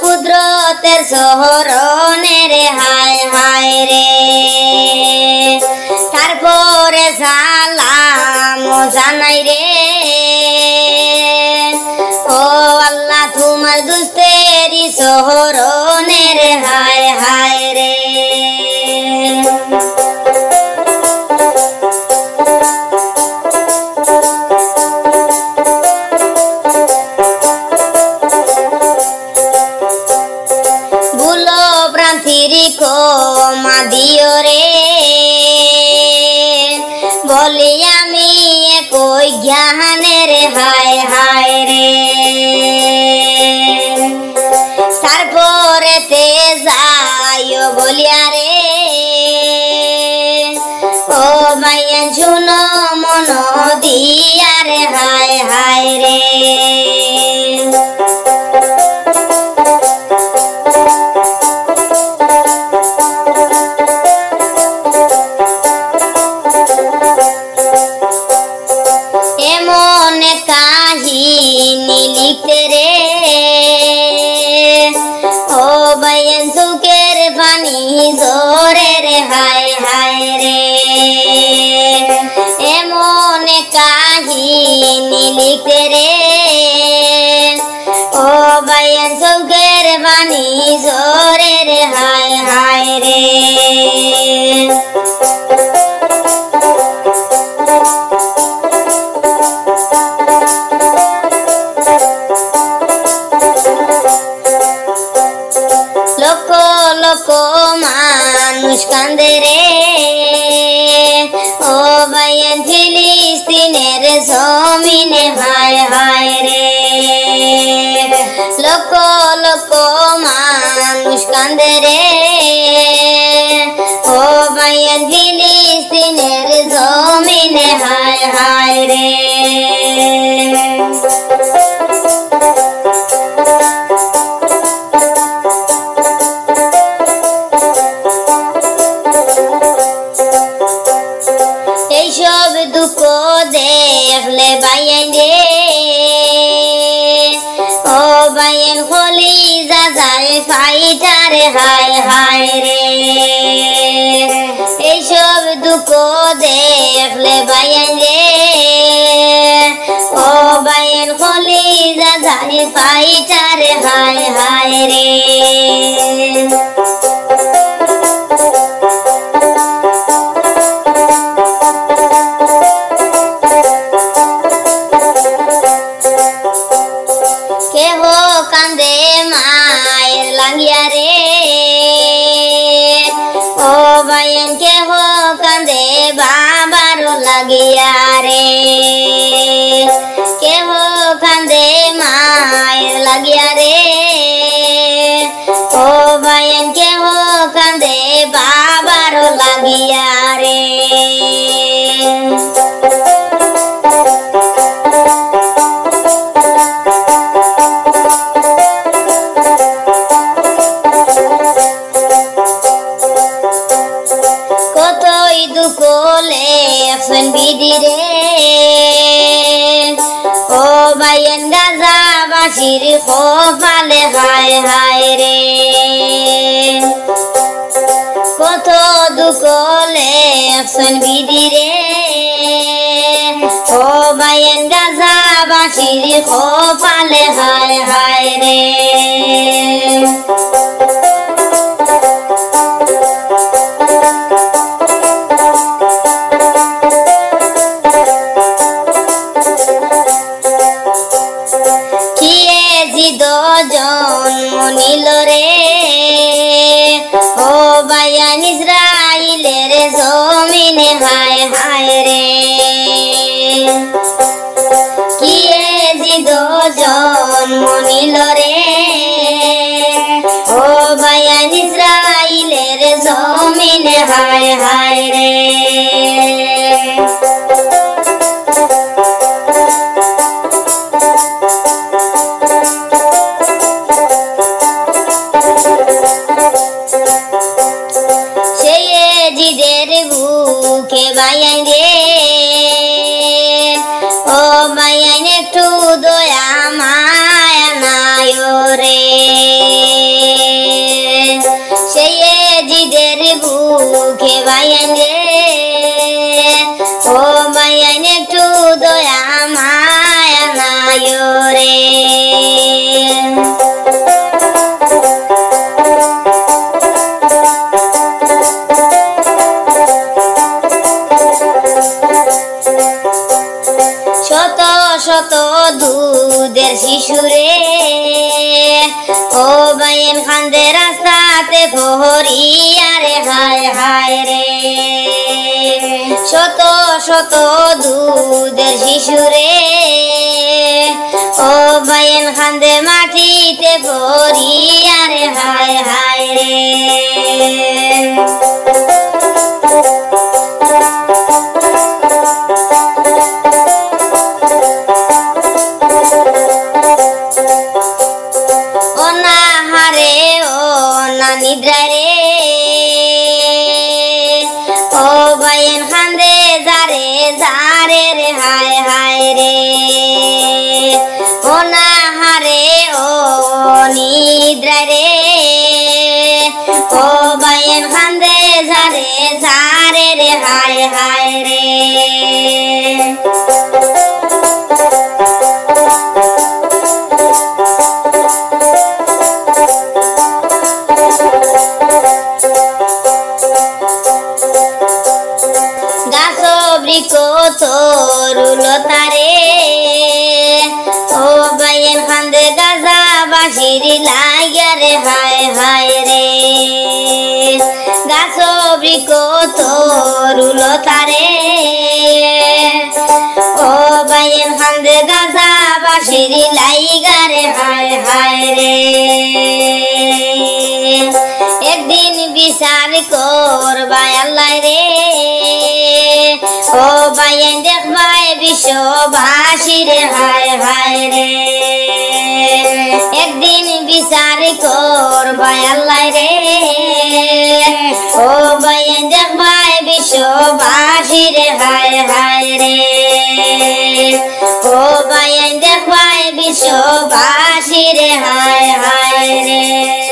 কুদরতের শহরনে রে হায় হায় রে তারপরে সালাম জানাই রে ও আল্লাহ তোমার দুস্তেরি শহরনে রে হায় হায় রে ক্ষমা দিও রে বলি আমি কই জ্ঞানের হায় হায় রে তারপরে তে যাইও বলিয়া রে ও মাইয়া শুনো মন দিয়া রে হায় হায় রে লিখতে রে ও বয়ান সুখের পানি জোরে রে হায় হায় রে এমন কাহিনী লিখতে রে ও বয়ান সুখের পানি জোরে রে হায় হায় রে মানুষ কান্দে রে ও বয়ান ফিলিস্তিনের জমিনে হায় হায় রে লক্ষ লক্ষ মানুষ কান্দে রে ও বয়ান ফিলিস্তিনের জমিনে হায় হায় রে এইসব দুঃখ দেখলে বাইয়ান রে ও বাইয়ান হলি যা যায় ফাইটার হায় হায় রে এইসব দুঃখ দেখলে বাইয়ান রে ও বাইয়ান হলি যা যায় ফাইটার হায় হায় রে কান্দে মায়ের লাগিয়া রে ও বাইয়ান কেহ কান্দে বাবার লাগিয়া রে কেহ কান্দে মায়ের লাগিয়া রে ও বাইয়ান কেহ কান্দে বাবার লাগিয়া রে বিধি রে ও বাইয়ান গাজাবাসীর কপালে হায় হায় রে কত দুঃখ লেখছেন বিধি রে ও বাইয়ান গাজাবাসীর কপালে হায় হায় রে জন্ম নিল রে ও বাইয়ান ইসরাইলের জমিনে হায় হায় রে কিয়ে জিদ জন্ম নিল রে ও বাইয়ান ইসরাইলের জমিনে হায় হায় রে বুকে বাইয়ান রে ও বাইয়ান একটু দয়া মায়া নাই রে শিশুরে ও বাইন খান্দে রাস্তাতে ফহরিয়া রে হায় হায় রে শত শত দুধের শিশুরে ও বাইন খান্দে মাটিতে ফহরিয়া রে হায় হায় রে নিদ্রারে ও বাইন খান্দে যারে যারে রে হায় হায় রে ও না হারে ও নিদ্রারে ও বাইন খান্দে যারে যারে রে হায় হায় রে তরুলতারে ও বাইন খান্দে গাজা বাঁশির লাগিয়া রে হায় হায় রে গাছ বৃক তরুলতারে ও বাইন খান্দে গাজা বাঁশির লাইগা রে হায় হায় রে একদিন বিচার করবা আল্লাহ রে ও বাইন দেখবাই বিশ্ববাসী রে হায় হায় রে একদিন বিচার করবাই আল্লাহ রে ও বাইন দেখবাই বিশ্ববাসী রে হায় হায় রে ও বাইন দেখবাই বিশ্ববাসী রে হায় হায় রে